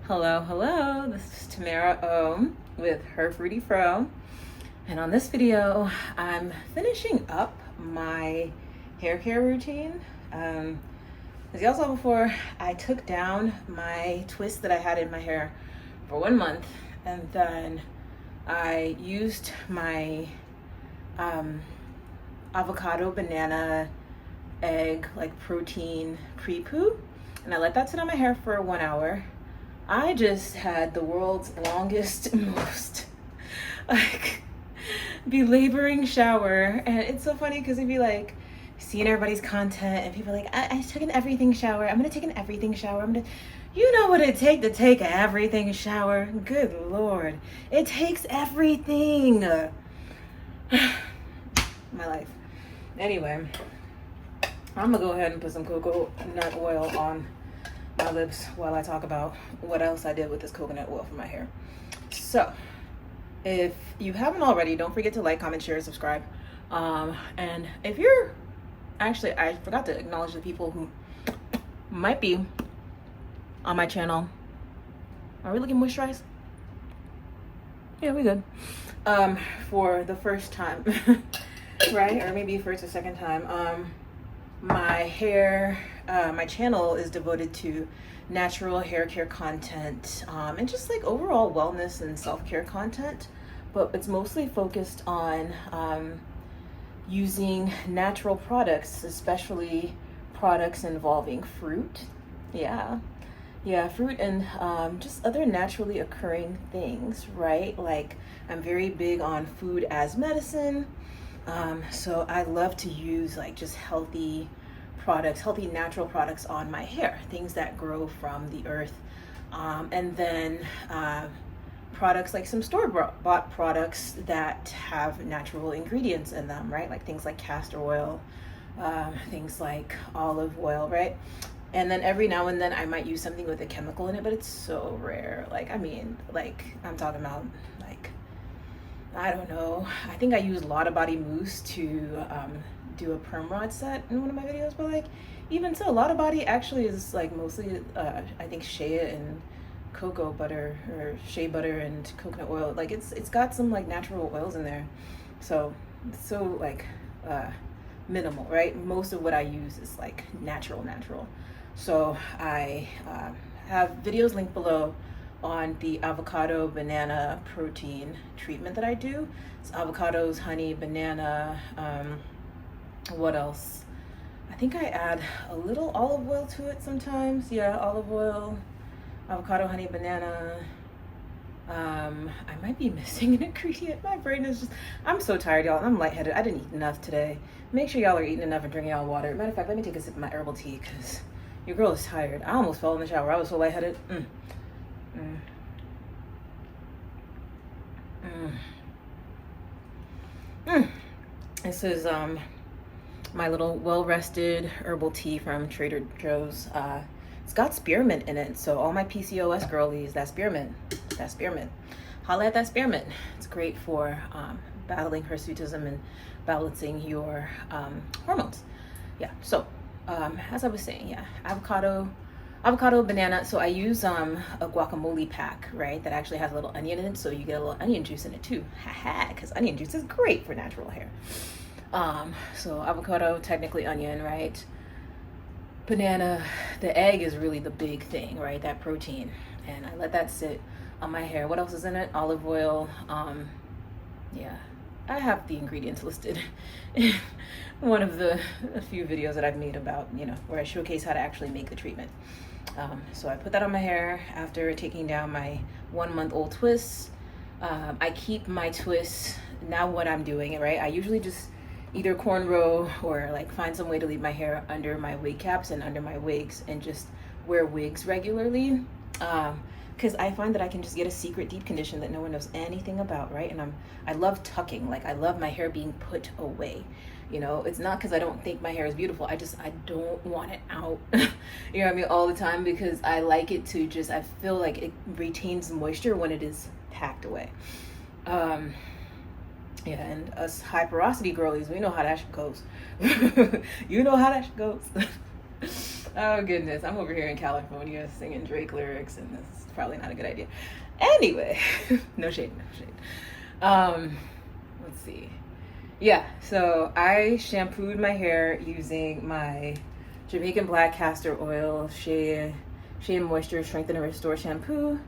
Hello, hello. This is Tamara O with Her Fruity Fro. And on this video, I'm finishing up my hair care routine. As y'all saw before, I took down my twist that I had in my hair for 1 month, and then I used my avocado, banana, egg, like protein pre-poo, and I let that sit on my hair for 1 hour. I just had the world's longest, most belaboring shower. And it's so funny because it'd be like seeing everybody's content and people are like, I took an everything shower. I'm gonna take an everything shower. You know what it takes to take an everything shower? Good Lord. It takes everything. My life. Anyway, I'm gonna go ahead and put some coconut oil on my lips while I talk about what else I did with this coconut oil for my hair. So if you haven't already, don't forget to like, comment, share, subscribe. And if you're actually, I forgot to acknowledge the people who might be on my channel. Are we looking moisturized? Yeah, we good. For the first time, right? Or maybe first or second time. My hair, my channel is devoted to natural hair care content, and just like overall wellness and self-care content, but it's mostly focused on using natural products, especially products involving fruit. Yeah, fruit and just other naturally occurring things, right? Like I'm very big on food as medicine. So I love to use like just healthy products, healthy natural products on my hair, things that grow from the earth. And then products like some store-bought products that have natural ingredients in them, right? Like things like castor oil, things like olive oil, right? And then every now and then I might use something with a chemical in it, but it's so rare. I'm talking about like, I don't know. I think I used Lotta Body Mousse to do a perm rod set in one of my videos, but like even so, Lotta Body actually is like mostly I think shea and cocoa butter or shea butter and coconut oil. Like it's got some like natural oils in there, so it's so like minimal, right? Most of what I use is like natural. So I have videos linked below on the avocado banana protein treatment that I do. It's avocados, honey, banana, what else? I think I add a little olive oil to it sometimes. Yeah, olive oil, avocado, honey, banana. I might be missing an ingredient. My brain is just, I'm so tired, y'all. I'm lightheaded. I didn't eat enough today. Make sure y'all are eating enough and drinking y'all water. Matter of fact, let me take a sip of my herbal tea because your girl is tired. I almost fell in the shower. I was so lightheaded. This is my little well-rested herbal tea from Trader Joe's. It's got spearmint in it, so all my PCOS girlies, that's spearmint. Holla at that spearmint. It's great for battling hirsutism and balancing your hormones. Yeah, so as I was saying, yeah, avocado, banana. So I use a guacamole pack, right? That actually has a little onion in it, so you get a little onion juice in it too. Haha, because onion juice is great for natural hair. So avocado, technically onion, right? Banana, the egg is really the big thing, right? That protein, and I let that sit on my hair. What else is in it? Olive oil. Yeah, I have the ingredients listed in one of a few videos that I've made about, where I showcase how to actually make the treatment. So I put that on my hair after taking down my 1-month-old twists. I keep my twists, now what I'm doing, right? I usually just either cornrow or like find some way to leave my hair under my wig caps and under my wigs and just wear wigs regularly. Because I find that I can just get a secret deep condition that no one knows anything about, right? And I love tucking. Like I love my hair being put away. It's not because I don't think my hair is beautiful. I don't want it out, you know what I mean, all the time, because I like it to just, I feel like it retains moisture when it is packed away. Yeah, and us high porosity girlies, we know how that shit goes. You know how that shit goes. Oh goodness, I'm over here in California singing Drake lyrics, and this is probably not a good idea. Anyway, no shade, no shade. Let's see. Yeah, so I shampooed my hair using my Jamaican Black Castor Oil Shea Moisture Strengthen and Restore shampoo.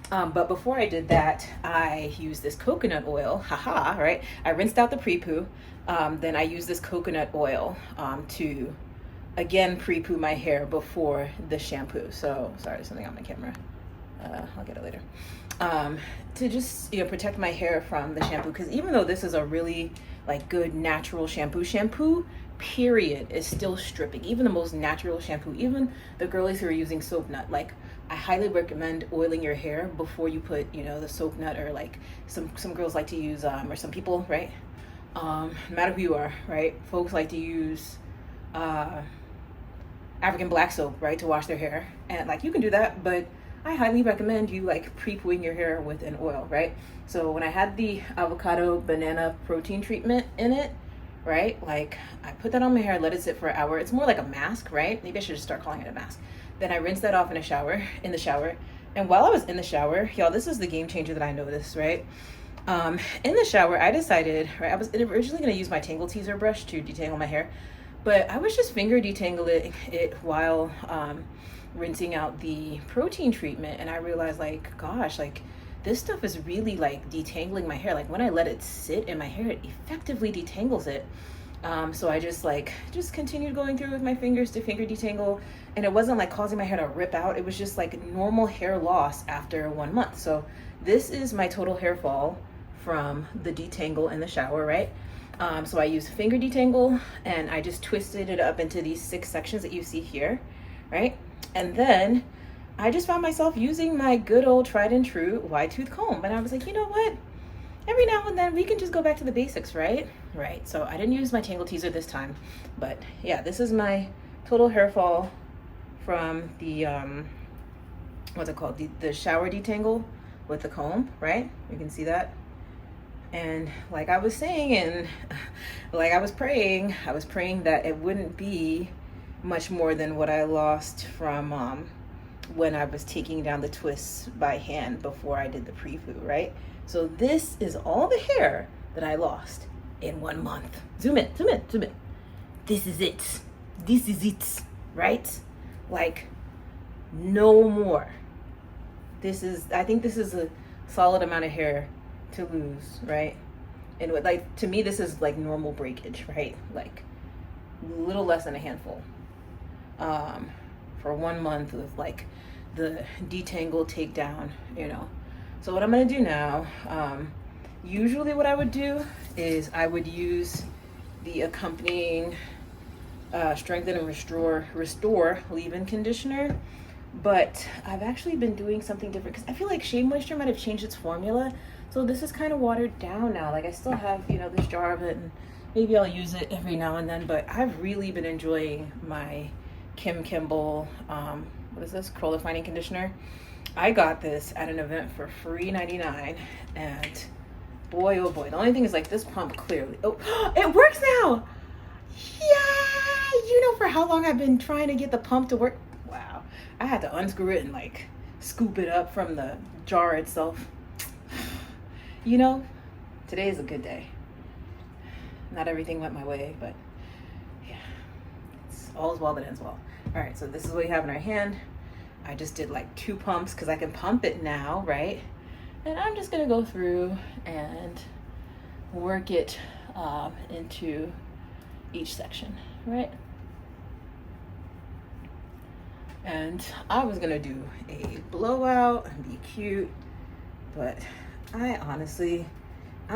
But before I did that, I used this coconut oil. Haha, right? I rinsed out the pre-poo. Then I used this coconut oil to again pre-poo my hair before the shampoo. So sorry, there's something on my camera. I'll get it later. To just protect my hair from the shampoo, because even though this is a really like good natural shampoo period is still stripping. Even the most natural shampoo, even the girlies who are using soap nut, like I highly recommend oiling your hair before you put the soap nut, or like some girls like to use or some people, right, no matter who you are, right, folks like to use African black soap, right, to wash their hair. And like you can do that, but I highly recommend you like pre-pooing your hair with an oil, right? So when I had the avocado banana protein treatment in it, right, like I put that on my hair, let it sit for an hour. It's more like a mask, right? Maybe I should just start calling it a mask. Then I rinsed that off in the shower. And while I was in the shower, y'all, this is the game changer that I noticed, right? In the shower, I decided, right, I was originally going to use my Tangle Teaser brush to detangle my hair, but I was just finger detangling it while rinsing out the protein treatment. And I realized, like, gosh, like this stuff is really like detangling my hair. Like when I let it sit in my hair, it effectively detangles it. So I just continued going through with my fingers to finger detangle, and it wasn't like causing my hair to rip out. It was just like normal hair loss after 1 month. So this is my total hair fall from the detangle in the shower, right? So I used finger detangle, and I just twisted it up into these 6 sections that you see here, right? And then I just found myself using my good old tried and true wide tooth comb. And I was like, you know what? Every now and then we can just go back to the basics, right? Right. So I didn't use my Tangle Teaser this time. But yeah, this is my total hair fall from the, what's it called? The shower detangle with the comb, right? You can see that. And like I was saying, and like I was praying that it wouldn't be much more than what I lost from when I was taking down the twists by hand before I did the pre-poo, right? So this is all the hair that I lost in 1 month. Zoom in. This is it, right? Like no more. I think this is a solid amount of hair to lose, right? And like to me, this is like normal breakage, right? Like a little less than a handful. For 1 month with like the detangle takedown, So what I'm gonna do now, usually what I would do is I would use the accompanying Strengthen and Restore leave-in conditioner, but I've actually been doing something different because I feel like Shea Moisture might have changed its formula. So this is kind of watered down now. Like I still have, this jar of it, and maybe I'll use it every now and then, but I've really been enjoying my Kim Kimble, what is this, curl defining conditioner. I got this at an event for free $99, and boy, oh boy, the only thing is like this pump clearly, it works now. Yeah, for how long I've been trying to get the pump to work. Wow, I had to unscrew it and like scoop it up from the jar itself. Today is a good day. Not everything went my way, but yeah, it's all is well that ends well. All right, so this is what we have in our hand. I just did like 2 pumps because I can pump it now, right? And I'm just gonna go through and work it into each section, right? And I was gonna do a blowout and be cute, but I'm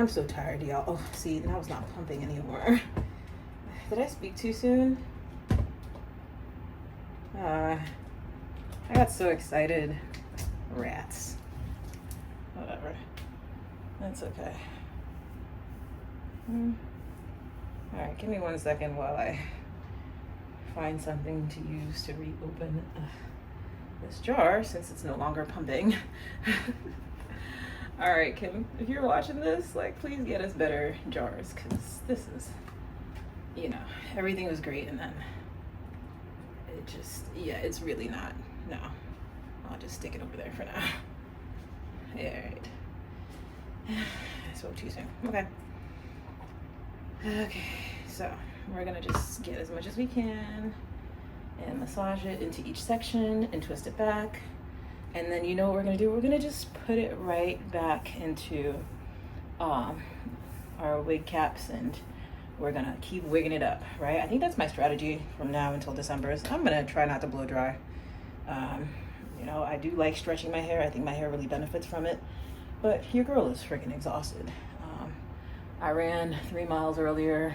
so tired, y'all. Oh, see, now it's not pumping anymore. Did I speak too soon? I got so excited. Rats. Whatever. That's okay. All right, give me 1 second while I find something to use to reopen this jar since it's no longer pumping. All right, Kim, if you're watching this, like, please get us better jars, because this is, everything was great, and then it it just, yeah, it's really not. No, I'll just stick it over there for now. All right. So choosing. Okay. Okay, so we're gonna just get as much as we can and massage it into each section and twist it back. And then you know what we're gonna do? We're gonna just put it right back into our wig caps, and we're gonna keep wigging it up, right? I think that's my strategy from now until December. Is I'm gonna try not to blow dry. You know, I do like stretching my hair. I think my hair really benefits from it. But your girl is freaking exhausted. I ran 3 miles earlier,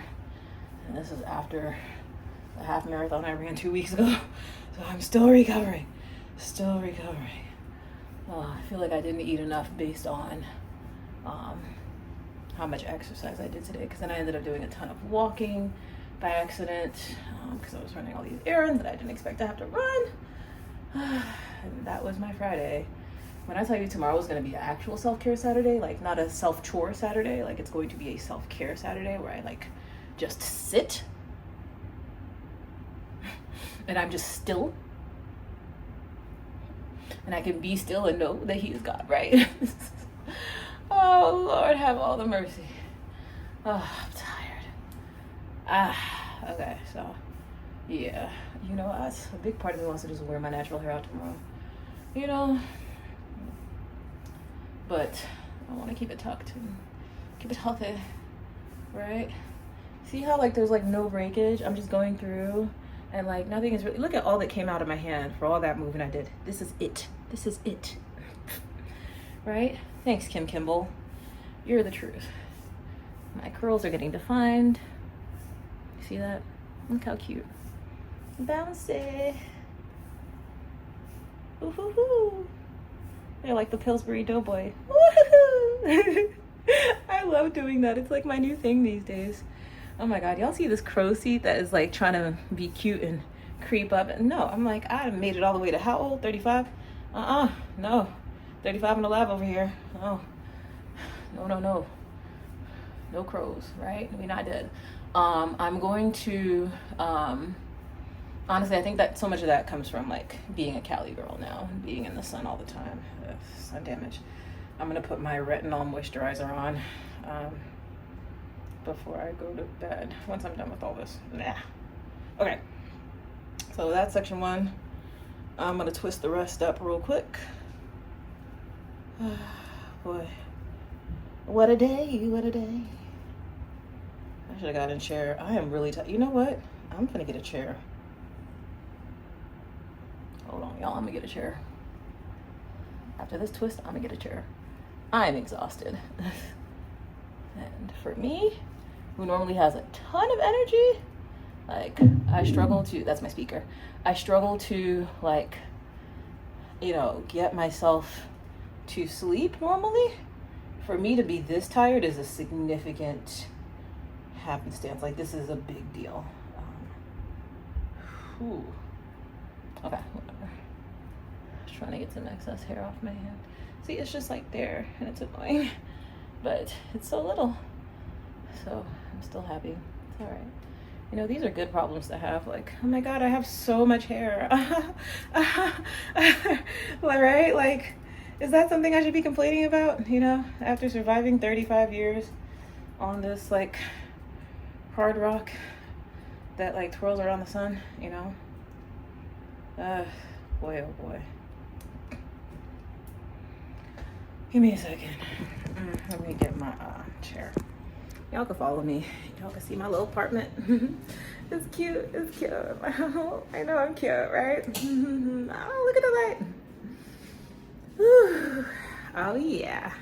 and this is after the half marathon I ran 2 weeks ago. So I'm still recovering. Still recovering. I feel like I didn't eat enough based on how much exercise I did today, because then I ended up doing a ton of walking by accident because I was running all these errands that I didn't expect to have to run. And that was my Friday. When I tell you tomorrow is going to be an actual self-care Saturday, like not a self-chore Saturday, like it's going to be a self-care Saturday where I like just sit and I'm just still and I can be still and know that he is God, right? Oh Lord, have all the mercy. Oh, I'm tired. Okay, so yeah, you know, a big part of me wants to just wear my natural hair out tomorrow, you know, but I want to keep it tucked and keep it healthy, right? See how like there's like no breakage? I'm just going through and like nothing is really, look at all that came out of my hand for all that moving I did. This is it. This is it. Right? Thanks, Kim Kimball. You're the truth. My curls are getting defined. You see that? Look how cute. Bouncy. Ooh-hoo-hoo. They're like the Pillsbury Doughboy. Woo-hoo-hoo. I love doing that. It's like my new thing these days. Oh my God, y'all see this crow's seat that is like trying to be cute and creep up? No, I'm like, I made it all the way to how old? 35? No. 35 and alive over here. Oh, no. No crows, right? We're not dead. I'm going to, honestly, I think that so much of that comes from like being a Cali girl now, being in the sun all the time. Ugh, sun damage. I'm gonna put my retinol moisturizer on before I go to bed, once I'm done with all this. Nah. Okay, so that's section 1. I'm gonna twist the rest up real quick. Boy, what a day, what a day. I should have gotten a chair. I am really tired. You know what? I'm gonna get a chair. Hold on, y'all. I'm gonna get a chair. After this twist, I'm gonna get a chair. I'm exhausted. And for me, who normally has a ton of energy, like I struggle to, that's my speaker. I struggle to like, you know, get myself to sleep normally. For me to be this tired is a significant happenstance. Like this is a big deal. Okay, whatever. Just trying to get some excess hair off my hand. See, it's just like there, and it's annoying, but it's so little. So I'm still happy. It's all right. You know, these are good problems to have. Like, oh my God, I have so much hair. Right? Like, is that something I should be complaining about? You know, after surviving 35 years on this like hard rock that like twirls around the sun, you know? Boy, oh boy. Give me a second. Let me get my chair. Y'all can follow me. Y'all can see my little apartment. It's cute. It's cute. I know I'm cute, right? Oh, look at the light. Whew. Oh yeah.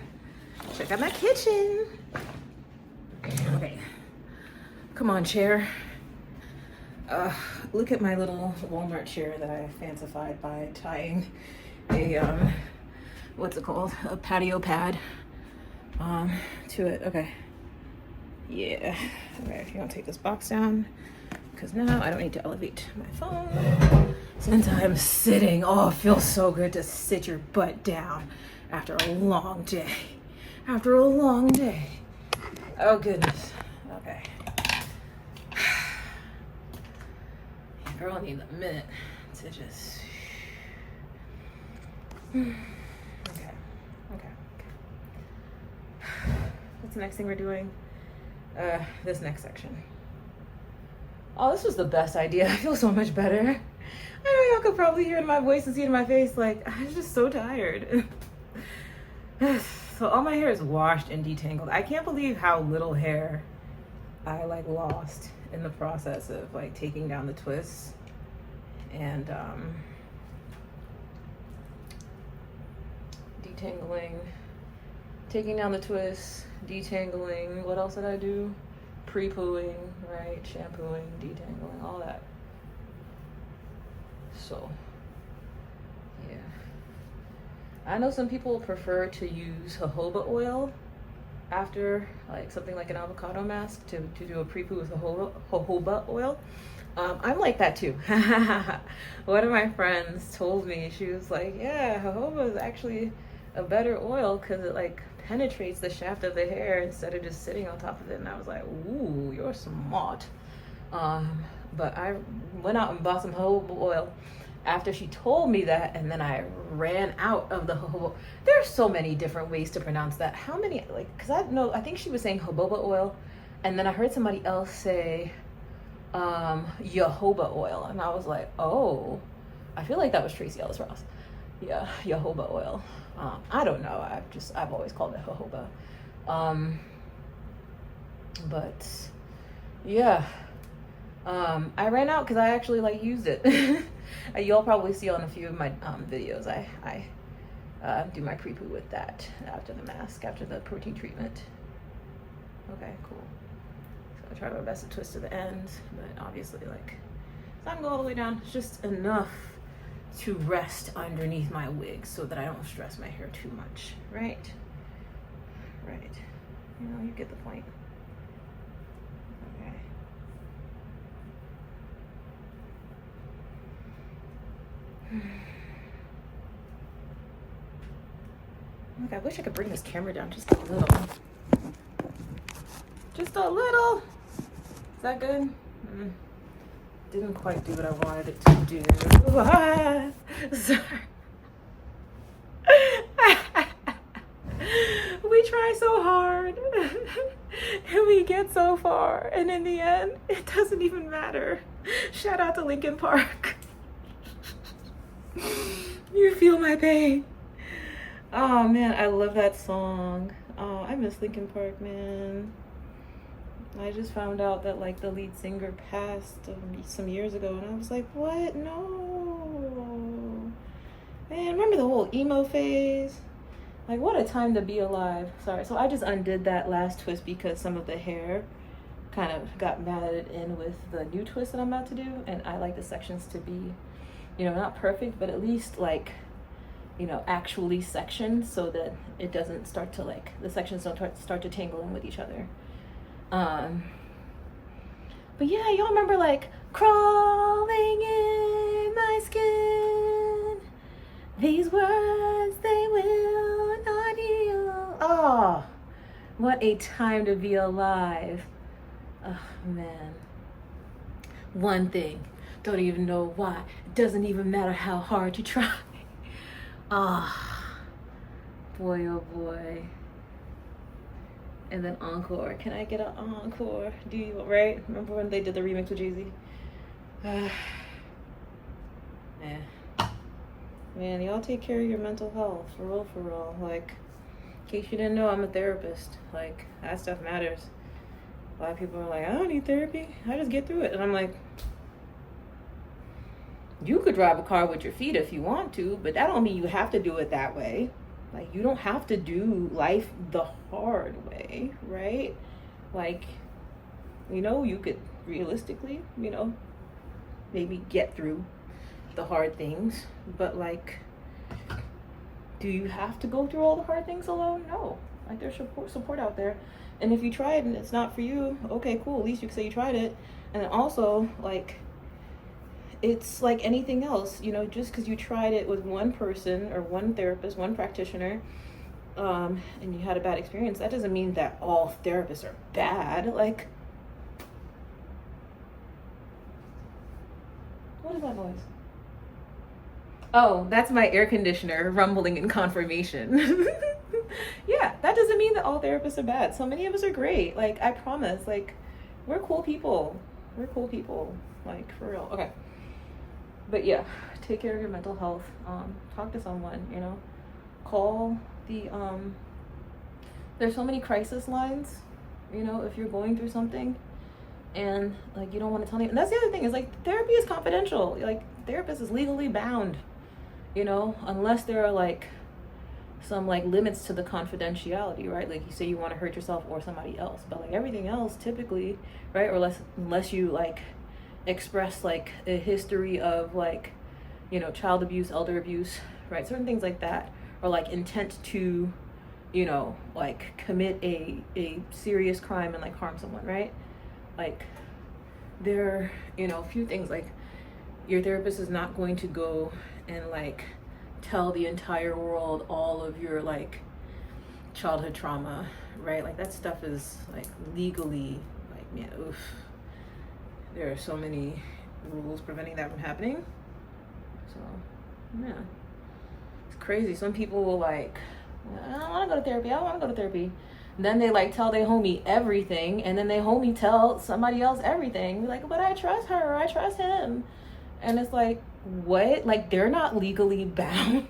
Check out my kitchen. Okay. Come on, chair. Look at my little Walmart chair that I fancified by tying a what's it called? A patio pad to it. Okay. Yeah. Okay, if you want to take this box down, because now I don't need to elevate my phone. Since I'm sitting, oh, it feels so good to sit your butt down after a long day. After a long day. Oh, goodness. Okay. Girl needs a minute to just okay. What's the next thing we're doing? This next section. Oh, this was the best idea. I feel so much better. I know y'all could probably hear it in my voice and see it in my face. Like, I'm just so tired. So all my hair is washed and detangled. I can't believe how little hair I like lost in the process of like taking down the twists and detangling, taking down the twists, detangling. What else did I do? Pre-pooing, right? Shampooing, detangling, all that. So, yeah. I know some people prefer to use jojoba oil after like something like an avocado mask to do a pre-poo with jojoba oil. I'm like that too. One of my friends told me, she was like, yeah, jojoba is actually a better oil because it like penetrates the shaft of the hair instead of just sitting on top of it. And I was like, ooh, you're smart. But I went out and bought some jojoba oil after she told me that, and then I ran out of the jojoba. There's so many different ways to pronounce that. How many, like, because I think she was saying jojoba oil, and then I heard somebody else say jojoba oil, and I was like, oh, I feel like that was Tracy Ellis Ross. Yeah, jojoba oil. I don't know. I've always called it jojoba. But yeah, I ran out because I actually like used it. You'll probably see on a few of my videos. I do my pre-poo with that after the mask, after the protein treatment. Okay, cool. So I try my best to twist to the end, but obviously like it's not gonna go all the way down. It's just enough to rest underneath my wig so that I don't stress my hair too much, right? Right. You know, you get the point. Okay. Look, I wish I could bring this camera down just a little. Just a little. Is that good? Didn't quite do what I wanted it to do. Sorry. We try so hard and we get so far, and in the end it doesn't even matter. Shout out to Linkin Park. You feel my pain. Oh man, I love that song. Oh, I miss Linkin Park, man. I just found out that like the lead singer passed some years ago, and I was like, what? No. Man, remember the whole emo phase? Like, what a time to be alive. Sorry, so I just undid that last twist because some of the hair kind of got matted in with the new twist that I'm about to do, and I like the sections to be, you know, not perfect, but at least like, you know, actually sectioned so that it doesn't start to like, the sections don't start to tangle in with each other. But yeah, y'all remember like crawling in my skin, these words they will not heal. Oh, what a time to be alive. Oh man. One thing, don't even know why, it doesn't even matter how hard you try. Ah, boy oh boy. And then encore. Can I get an encore? Do you, right? Remember when they did the remix with Jay-Z? Man, y'all take care of your mental health. For real, for real. Like, in case you didn't know, I'm a therapist. Like, that stuff matters. A lot of people are like, I don't need therapy. I just get through it. And I'm like, you could drive a car with your feet if you want to, but that don't mean you have to do it that way. Like, you don't have to do life the hard way, right? Like, you know, you could realistically, you know, maybe get through the hard things, but like, do you have to go through all the hard things alone? No. Like, there's support out there. And if you try it and it's not for you, okay, cool. At least you can say you tried it. And then also, like, it's like anything else, you know, just because you tried it with one person or one therapist, one practitioner, and you had a bad experience, that doesn't mean that all therapists are bad. Like, what is that noise? Oh, that's my air conditioner rumbling in confirmation. Yeah, that doesn't mean that all therapists are bad. So many of us are great. Like, I promise. Like, we're cool people. We're cool people. Like, for real. Okay. But yeah, take care of your mental health. Talk to someone, you know. Call the there's so many crisis lines, you know, if you're going through something and like you don't want to tell anyone. And that's the other thing is like therapy is confidential. Like therapist is legally bound, you know, unless there are like some like limits to the confidentiality, right? Like you say you want to hurt yourself or somebody else, but like everything else typically, right? Or unless you like express like a history of like, you know, child abuse, elder abuse, right? Certain things like that, or like intent to, you know, like commit a serious crime and like harm someone, right? Like there are, you know, a few things like your therapist is not going to go and like tell the entire world all of your like childhood trauma, right? Like that stuff is like legally like, man, oof. There are so many rules preventing that from happening. So yeah, it's crazy. Some people will like, I don't want to go to therapy. I don't want to go to therapy. Then they like tell their homie everything, and then their homie tell somebody else everything. Be like, but I trust her. I trust him. And it's like, what? Like they're not legally bound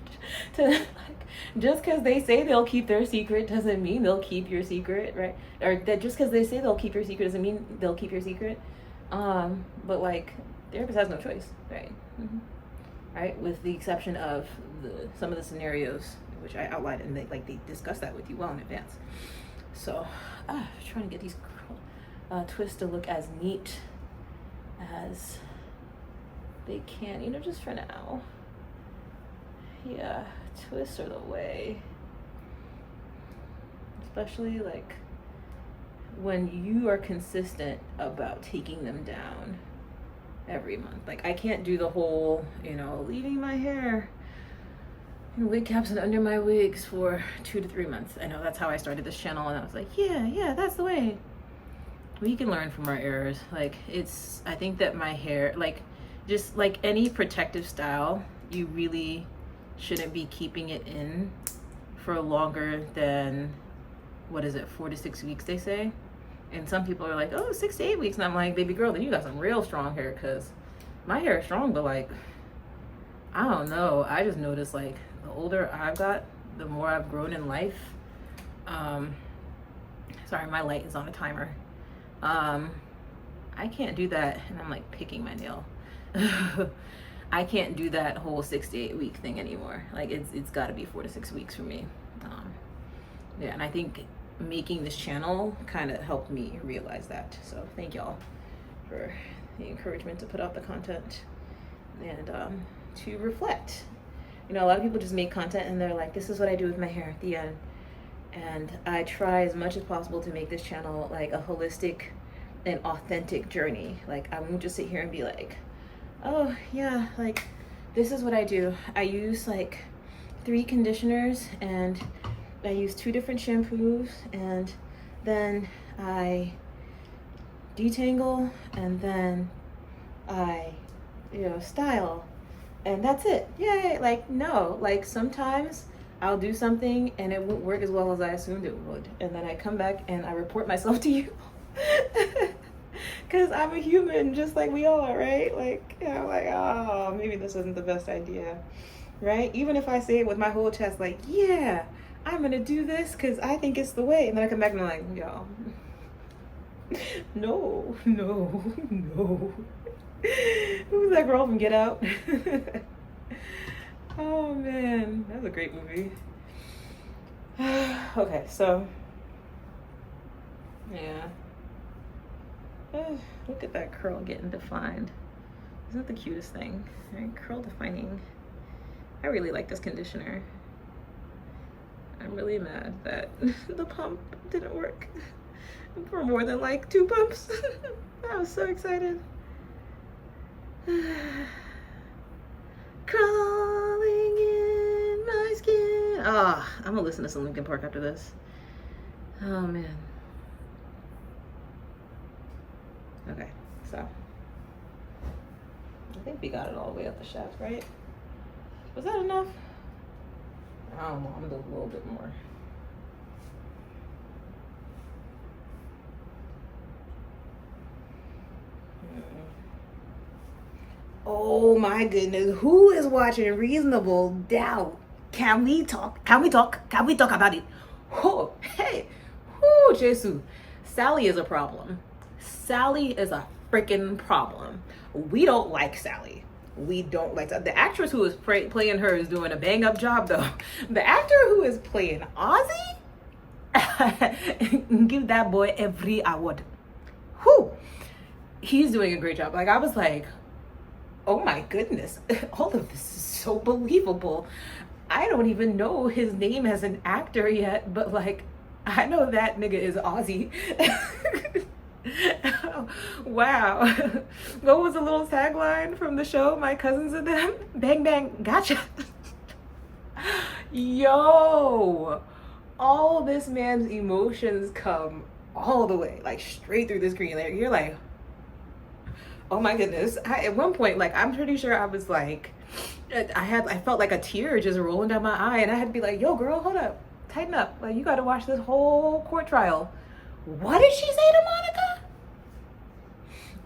to like, just because they say they'll keep their secret doesn't mean they'll keep your secret, right? Or that just because they say they'll keep your secret doesn't mean they'll keep your secret. But like therapist has no choice, right? Mm-hmm. Right, with the exception of some of the scenarios which I outlined, and they discuss that with you well in advance. So, trying to get these twists to look as neat as they can, you know, just for now. Yeah, twists are the way. Especially like when you are consistent about taking them down every month. Like I can't do the whole, you know, leaving my hair in wig caps and under my wigs for 2 to 3 months. I know that's how I started this channel, and I was like, yeah, that's the way. We can learn from our errors. Like I think that my hair, like just like any protective style, you really shouldn't be keeping it in for longer than, what is it, 4 to 6 weeks they say. And some people are like, oh, 6 to 8 weeks. And I'm like, baby girl, then you got some real strong hair, because my hair is strong, but like, I don't know. I just noticed like the older I've got, the more I've grown in life. Sorry, my light is on a timer. I can't do that. And I'm like picking my nail. I can't do that whole 6 to 8 week thing anymore. Like it's got to be 4 to 6 weeks for me. Yeah, and I think making this channel kind of helped me realize that. So thank y'all for the encouragement to put out the content and to reflect. You know, a lot of people just make content and they're like, this is what I do with my hair at the end. And I try as much as possible to make this channel like a holistic and authentic journey. Like I won't just sit here and be like, oh yeah, like this is what I do. I use like 3 conditioners, and I use 2 different shampoos, and then I detangle, and then I, you know, style, and that's it. Yay! Like no, like sometimes I'll do something and it won't work as well as I assumed it would, and then I come back and I report myself to you. Because I'm a human just like we are, right? Like, you know, like, oh, maybe this isn't the best idea, right? Even if I say it with my whole chest, like, yeah, I'm gonna do this because I think it's the way. And then I come back and I'm like, yo, no. Who's that girl from Get Out? Oh man, that was a great movie. Okay, so, yeah. Look at that curl getting defined. Isn't that the cutest thing? Right? Curl defining. I really like this conditioner. I'm really mad that the pump didn't work for more than like 2 pumps. I was so excited. Crawling in my skin. I'm gonna listen to some Linkin Park after this. Oh man. Okay, so I think we got it all the way up the shaft, right? Was that enough? I don't know. I'm gonna do a little bit more. Oh my goodness. Who is watching Reasonable Doubt? Can we talk? Can we talk? Can we talk about it? Oh, hey. Oh, Jesus. Sally is a problem. Sally is a freaking problem. We don't like Sally. We don't like that. The actress who is playing her is doing a bang up job, though. The actor who is playing Ozzy, give that boy every award. Whew. He's doing a great job. Like, I was like, oh my goodness, all of this is so believable. I don't even know his name as an actor yet, but like, I know that nigga is Ozzy. Wow. What was the little tagline from the show, My Cousins and Them? Bang, bang, gotcha. Yo, all this man's emotions come all the way, like straight through the screen. Like, you're like, oh my goodness. At one point, like, I'm pretty sure I was like, I felt like a tear just rolling down my eye, and I had to be like, yo, girl, hold up, tighten up. Like, you got to watch this whole court trial. What did she say to Monica?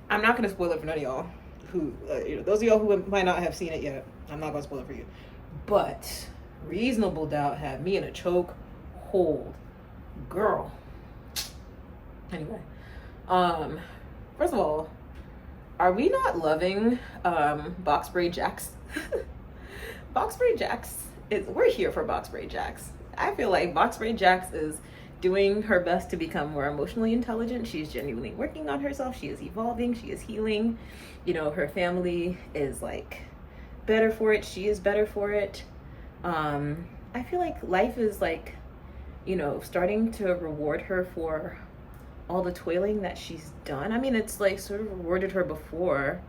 I'm not going to spoil it for none of y'all who, those of y'all who might not have seen it yet. I'm not going to spoil it for you. But Reasonable Doubt had me in a choke hold. Girl. Anyway, first of all, are we not loving Box Braid Jacks? Box Braid Jacks we're here for Box Braid Jacks. I feel like Box Braid Jacks is doing her best to become more emotionally intelligent. She's genuinely working on herself. She is evolving. She is healing. Her family is like better for it. She is better for it. I feel like life is like, starting to reward her for all the toiling that she's done. I mean, it's like sort of rewarded her before,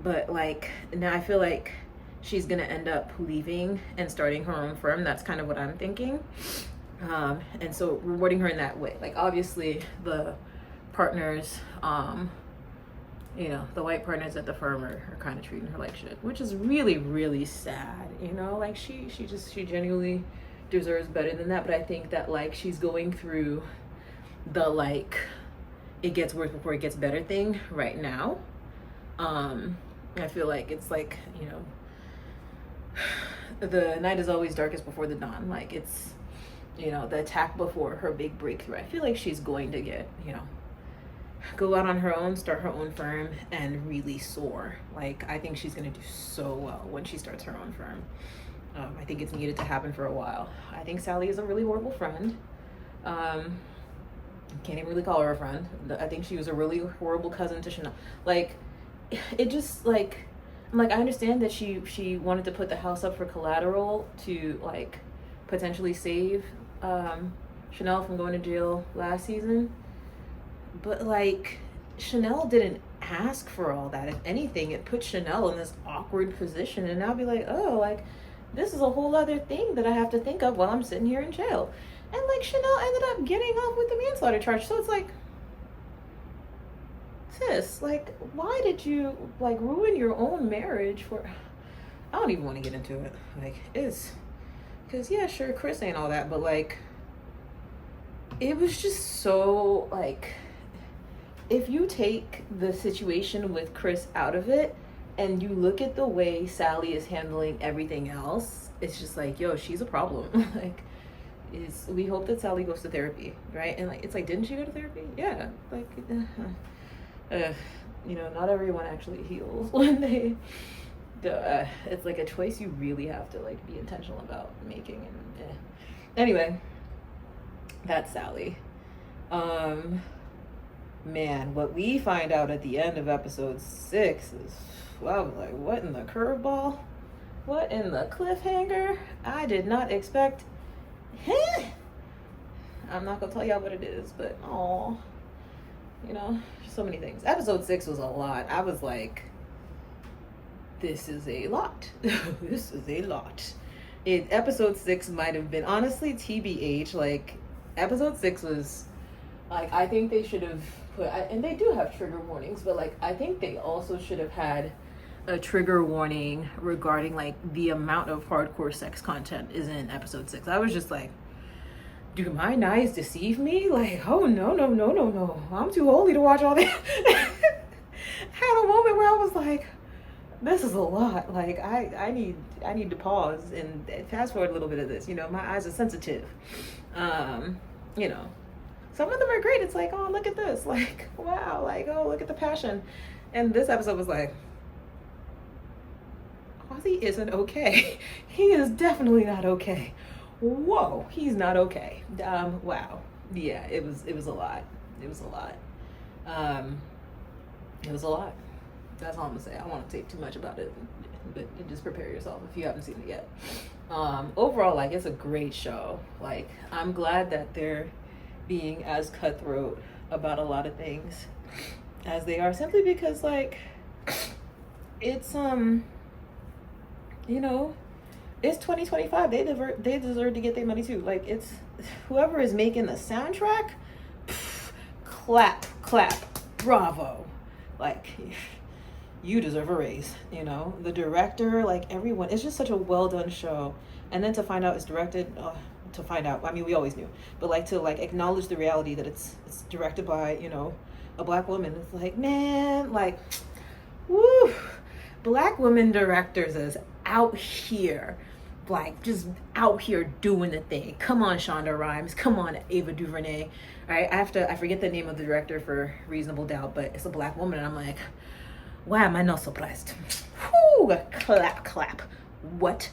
but like now I feel like she's gonna end up leaving and starting her own firm. That's kind of what I'm thinking. And so rewarding her in that way. Like, obviously the partners, the white partners at the firm are kind of treating her like shit, which is really, really sad. Like she genuinely deserves better than that. But I think that like she's going through the like it gets worse before it gets better thing right now. I feel like it's like, the night is always darkest before the dawn. Like, it's, the attack before her big breakthrough. I feel like she's going to get, go out on her own, start her own firm, and really soar. Like, I think she's going to do so well when she starts her own firm. I think it's needed to happen for a while. I think Sally is a really horrible friend. Can't even really call her a friend. I think she was a really horrible cousin to Chanel. Like, it just, like, I'm like, I understand that she wanted to put the house up for collateral to, like, potentially save Chanel from going to jail last season. But, like, Chanel didn't ask for all that. If anything, it put Chanel in this awkward position. And I'll be like, oh, like, this is a whole other thing that I have to think of while I'm sitting here in jail. And, like, Chanel ended up getting off with the manslaughter charge. So it's like, sis, like, why did you, like, ruin your own marriage for... I don't even want to get into it. Like, it's... Because, yeah, sure, Chris ain't all that, but, like, it was just so, like... If you take the situation with Chris out of it, and you look at the way Sally is handling everything else, it's just like, yo, she's a problem. Like... we hope that Sally goes to therapy, right? And like, it's like, didn't she go to therapy? Yeah, like, not everyone actually heals when they. It's like a choice you really have to like be intentional about making. And anyway, that's Sally. Man, what we find out at the end of episode 6 is, I was like, what in the curveball? What in the cliffhanger? I did not expect. I'm not gonna tell y'all what it is, but so many things. Episode 6 was a lot. I was like, this is a lot. This is a lot. Episode 6 might have been, honestly, TBH, like, episode 6 was, like, I think they should have put, and they do have trigger warnings, but, like, I think they also should have had, a trigger warning regarding like the amount of hardcore sex content is in episode 6. I was just like, do my eyes deceive me? Like, oh no, no, no, no, no. I'm too holy to watch all that. Had a moment where I was like, this is a lot. Like I need to pause and fast forward a little bit of this. You know, my eyes are sensitive. You know, some of them are great. It's like, oh, look at this. Like, wow. Like, oh, look at the passion. And this episode was like, Ozzy isn't okay. He is definitely not okay. Whoa, he's not okay. Wow. Yeah, it was a lot. It was a lot. It was a lot. That's all I'm gonna say. I don't want to say too much about it, but just prepare yourself if you haven't seen it yet. Overall, like, it's a great show. Like, I'm glad that they're being as cutthroat about a lot of things as they are, simply because, like, it's you know, it's 2025. They deserve to get their money too. Like, it's whoever is making the soundtrack, clap, bravo. Like, you deserve a raise, you know? The director, like, everyone. It's just such a well done show. And then to find out it's directed, I mean, we always knew, but like to like acknowledge the reality that it's directed by, you know, a Black woman. It's like, man, like, woo, Black women directors is out here, like, just out here doing the thing. Come on, Shonda Rhimes. Come on, Ava DuVernay. Right? I forget the name of the director for Reasonable Doubt, but it's a Black woman, and I'm like, why am I not surprised? Whoo, clap. What?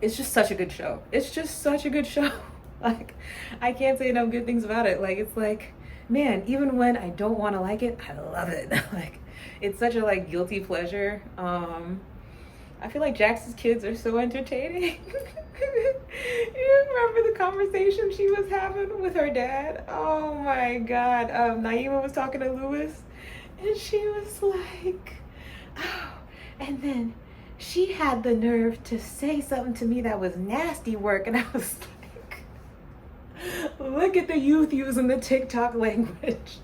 It's just such a good show. It's just such a good show. Like, I can't say enough good things about it. Like, it's like, man, even when I don't want to like it, I love it. Like, it's such a, like, guilty pleasure. I feel like Jax's kids are so entertaining. You remember the conversation she was having with her dad? Oh my God. Naima was talking to Lewis, and she was like, oh, and then she had the nerve to say something to me that was nasty work. And I was like, look at the youth using the TikTok language.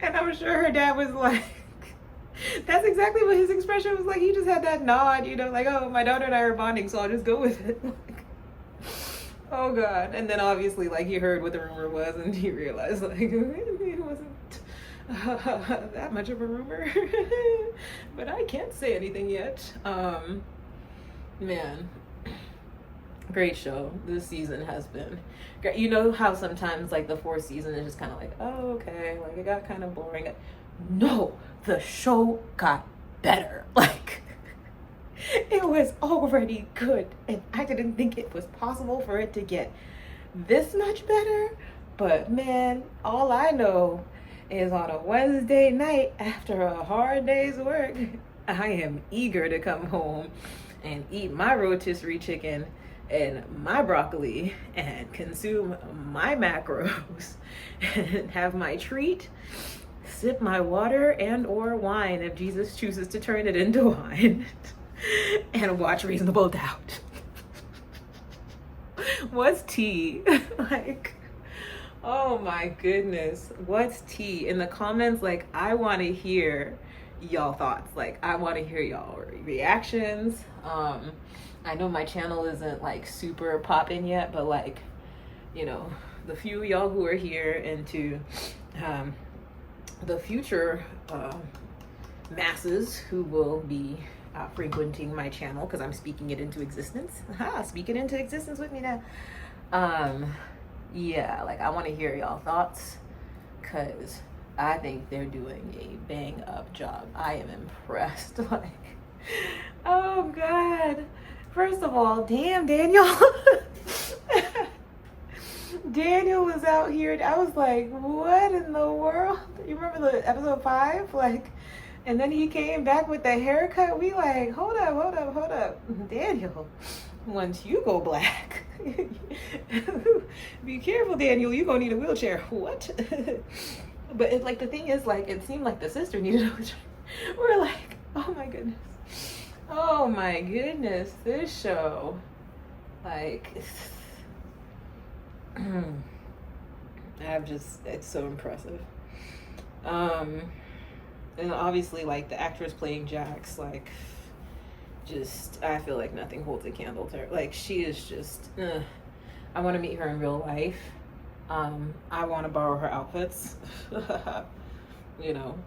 And I'm sure her dad was like, that's exactly what his expression was like. He just had that nod, you know, like, oh, my daughter and I are bonding, so I'll just go with it. Like, oh God. And then obviously, like, he heard what the rumor was, and he realized, like, it wasn't that much of a rumor. But I can't say anything yet. Man, great show. This season has been great. You know how sometimes, like, the fourth season is just kind of like, oh, okay, like, it got kind of boring. No, the show got better. Like, it was already good, and I didn't think it was possible for it to get this much better. But man, all I know is on a Wednesday night after a hard day's work, I am eager to come home and eat my rotisserie chicken and my broccoli and consume my macros and have my treat, sip my water and or wine if Jesus chooses to turn it into wine, and watch Reasonable Doubt. What's tea? Like, oh my goodness, what's tea? In the comments, like, I want to hear y'all thoughts. Like, I want to hear y'all reactions. I know my channel isn't like super popping yet, but like, you know, the few y'all who are here, and to the future masses who will be frequenting my channel, because I'm speaking it into existence. Speak it into existence with me now. Yeah, like, I want to hear y'all thoughts, because I think they're doing a bang up job. I am impressed. Like, oh God. First of all, damn, Daniel. Daniel was out here. I was like, what in the world? You remember the episode 5? Like, and then he came back with the haircut. We like, hold up. Daniel, once you go black, be careful, Daniel. You're going to need a wheelchair. What? But it, like, the thing is, like, it seemed like the sister needed a wheelchair. We're like, oh my goodness. Oh my goodness. This show, like, it's so impressive. and obviously like the actress playing Jax, like just I feel like nothing holds a candle to her. Like she is just I want to meet her in real life. I want to borrow her outfits. You know,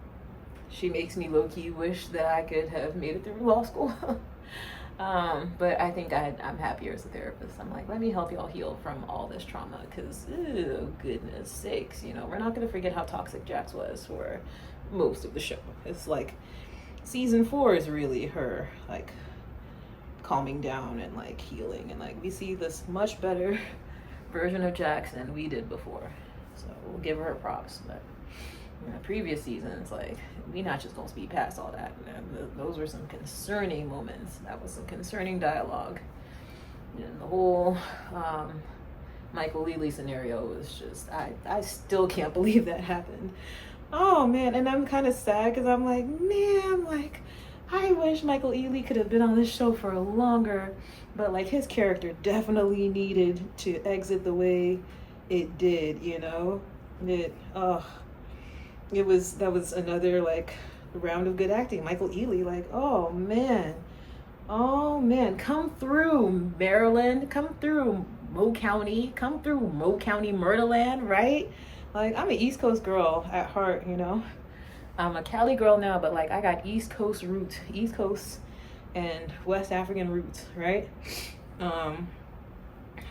she makes me low-key wish that I could have made it through law school. But I think I'm happier as a therapist. I'm like, let me help y'all heal from all this trauma, because goodness sakes, you know, we're not going to forget how toxic Jax was for most of the show. It's like season 4 is really her like calming down and like healing, and like we see this much better version of Jax than we did before, so we'll give her props. But in the previous seasons, like, we not just gonna speed past all that. And those were some concerning moments. That was some concerning dialogue. And the whole Michael Lely scenario was just, I still can't believe that happened. Oh man, and I'm kind of sad because I'm like, man, like, I wish Michael Ealy could have been on this show for longer, but like his character definitely needed to exit the way it did, you know? That was another like round of good acting. Michael Ealy, like, oh man, come through Maryland, come through Mo County, come through Mo County, Murderland, right? Like, I'm an East Coast girl at heart, you know. I'm a Cali girl now, but like I got East Coast roots, East Coast and West African roots, right?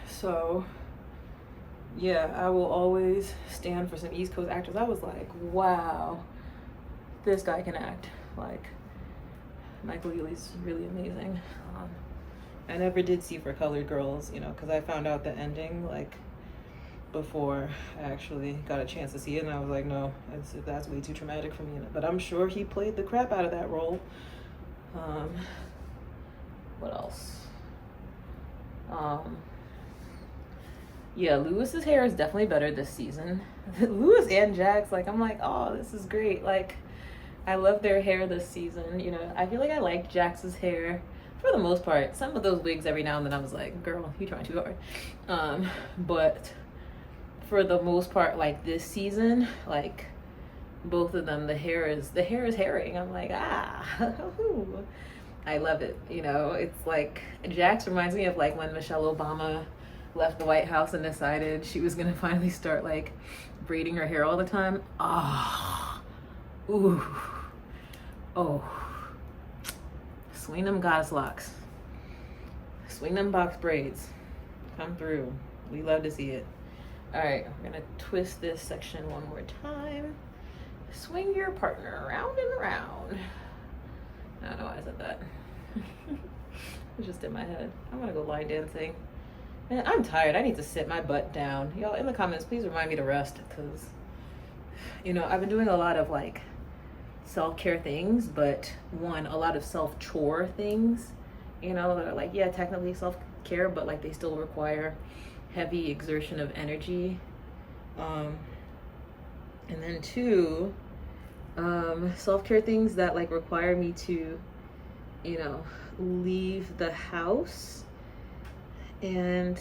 So yeah, I will always stand for some East Coast actors. I was like, wow, this guy can act. Like, Michael Ealy's really amazing. I never did see For Colored Girls, you know, because I found out the ending like before I actually got a chance to see it, and I was like, no, that's way too traumatic for me. But I'm sure he played the crap out of that role. What else? Yeah, Lewis's hair is definitely better this season. Lewis and Jax, like, I'm like, oh, this is great. Like, I love their hair this season. You know, I feel like I like Jax's hair for the most part. Some of those wigs every now and then I was like, girl, you trying too hard. But for the most part, like this season, like both of them, the hair is herring. I'm like, I love it. You know, it's like Jax reminds me of like when Michelle Obama left the White House and decided she was gonna finally start like braiding her hair all the time. Swing them goddess locks, swing them box braids, come through. We love to see it. All right, we're gonna twist this section one more time. Swing your partner around and around. I don't know why I said that. It was just in my head. I'm gonna go line dancing. Man, I'm tired. I need to sit my butt down. Y'all in the comments, please remind me to rest, because, you know, I've been doing a lot of like self-care things, but a lot of self-chore things, you know, that are like, yeah, technically self-care, but like they still require heavy exertion of energy. And then 2, self-care things that like require me to, you know, leave the house. And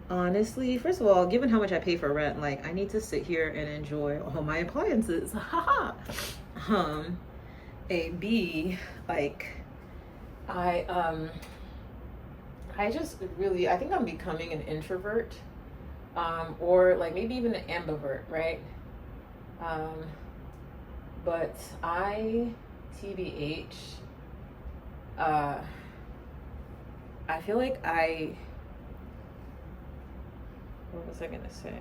honestly, first of all, given how much I pay for rent, like I need to sit here and enjoy all my appliances. B, like I just really, I think I'm becoming an introvert, or like maybe even an ambivert, right? But TBH, I feel like what was I gonna say?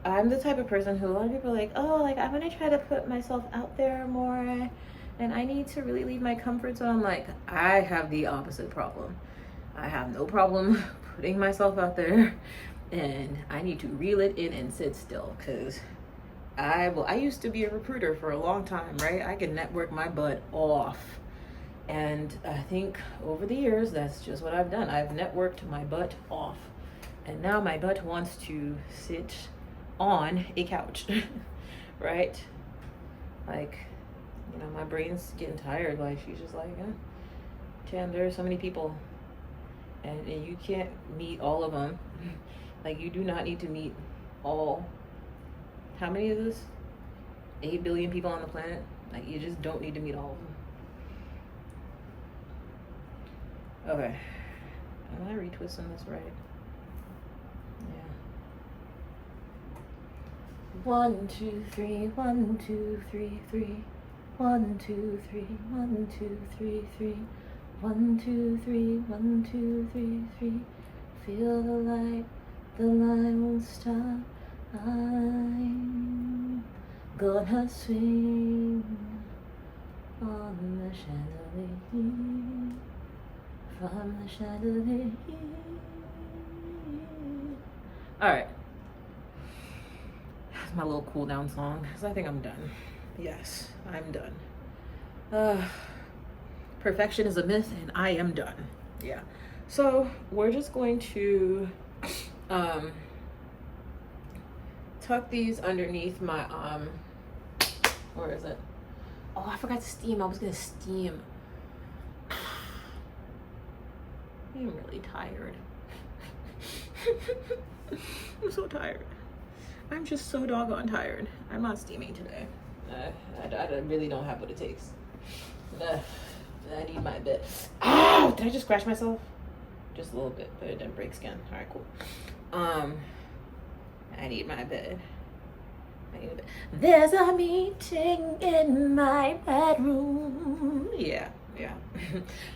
I'm the type of person who a lot of people are like, oh, like I'm gonna try to put myself out there more, and I need to really leave my comfort zone. I'm like, I have the opposite problem. I have no problem putting myself out there, and I need to reel it in and sit still, because I used to be a recruiter for a long time, right? I can network my butt off. And I think over the years, that's just what I've done. I've networked my butt off. And now my butt wants to sit on a couch, right? Like, you know, my brain's getting tired. Like, she's just like, Chan, there are so many people. And you can't meet all of them. Like, you do not need to meet all. How many of this? 8 billion people on the planet. Like, you just don't need to meet all of them. Okay. Am I retwisting this right? Yeah. 1, 2, 3, 1, 2, 3, 3. 1, 2, 3, 1, 2, 3, 3. 1, 2, 3, 1, 2, 3, 3. Feel the light won't stop. I'm gonna swing on the chandelier, from the chandelier. Alright. That's my little cool down song, because I think I'm done. Yes, I'm done. Perfection is a myth, and I am done. Yeah. So we're just going to tuck these underneath my where is it? Oh, I forgot to steam. I was gonna steam. I'm really tired. I'm so tired. I'm just so doggone tired. I'm not steaming today. I really don't have what it takes. I need my bed. Ow! Did I just scratch myself? Just a little bit, but it didn't break skin. All right, cool. I need my bed. There's a meeting in my bedroom. Yeah.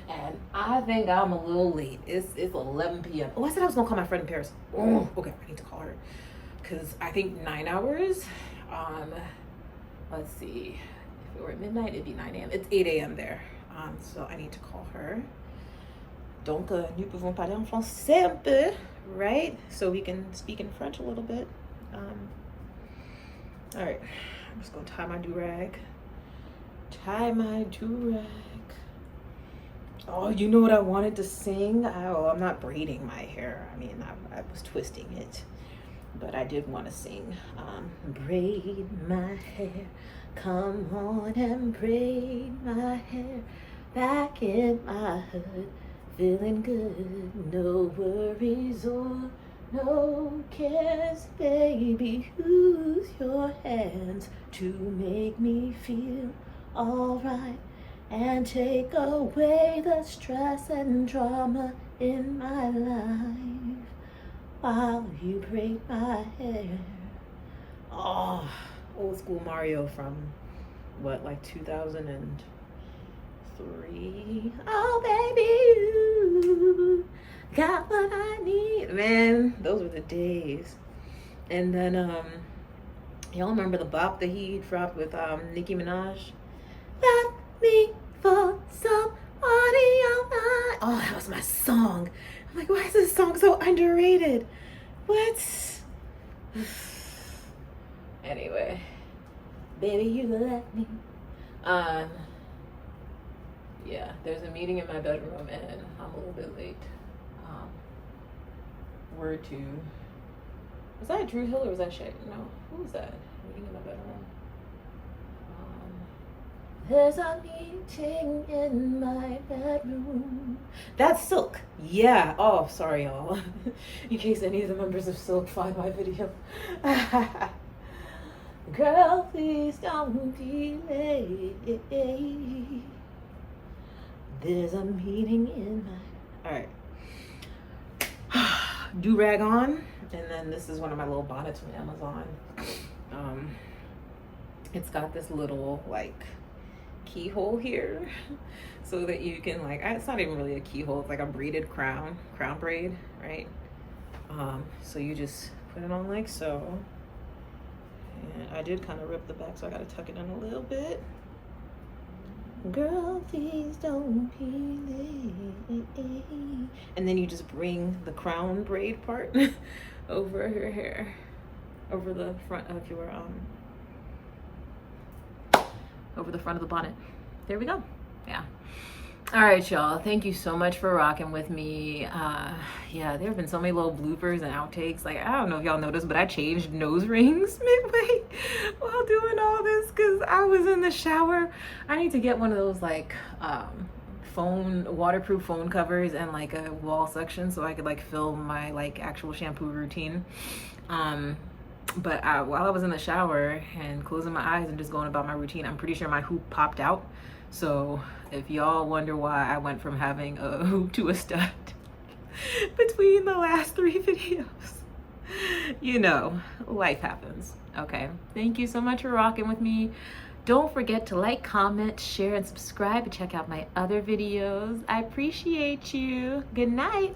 And I think I'm a little late. It's 11 p.m. Oh, I said I was gonna call my friend in Paris. Oh, okay, I need to call her. Cause I think 9 hours. Let's see. If it were at midnight, it'd be 9 a.m. It's 8 a.m. there. So I need to call her. Donc, nous pouvons parler en français un peu, right? So we can speak in French a little bit. All right, I'm just gonna tie my do-rag. Tie my do-rag. Oh, you know what I wanted to sing? Oh, I'm not braiding my hair. I mean, I was twisting it, but I did want to sing. Braid my hair, come on and braid my hair back in my hood, feeling good, no worries or no cares, baby. Use your hands to make me feel alright and take away the stress and drama in my life while you braid my hair. Oh, old school Mario from what, like 2003? Oh, baby, you got what I need. Man, those were the days. And then y'all remember the bop that he dropped with Nicki Minaj? Let me for somebody else. Oh, that was my song. I'm like, why is this song so underrated? What? Anyway, baby, you let me. Yeah, there's a meeting in my bedroom and I'm a little bit late. Word to, was that Drew Hill or was that Shay? No, who was that? Meeting in my bedroom. There's a meeting in my bedroom. That's Silk. Yeah. Oh, sorry, y'all. In case any of the members of Silk find my video. Girl, please don't be late. There's a meeting in my... All right. Do-rag on. And then this is one of my little bonnets from Amazon. It's got this little, like, keyhole here so that you can, like, it's not even really a keyhole, it's like a braided crown braid, right? So you just put it on like so, and I did kind of rip the back, so I gotta tuck it in a little bit. Girl, please don't be late. And then you just bring the crown braid part over her hair, over the front of your over the front of the bonnet. There we go. Yeah. All right, y'all. Thank you so much for rocking with me. Yeah, there have been so many little bloopers and outtakes. Like, I don't know if y'all noticed, but I changed nose rings midway while doing all this because I was in the shower. I need to get one of those, like, waterproof phone covers and, like, a wall section so I could, like, film my, like, actual shampoo routine. But while I was in the shower and closing my eyes and just going about my routine, I'm pretty sure my hoop popped out. So if y'all wonder why I went from having a hoop to a stud between the last 3 videos, you know, life happens. Okay, thank you so much for rocking with me. Don't forget to like, comment, share, and subscribe, and check out my other videos. I appreciate you. Good night.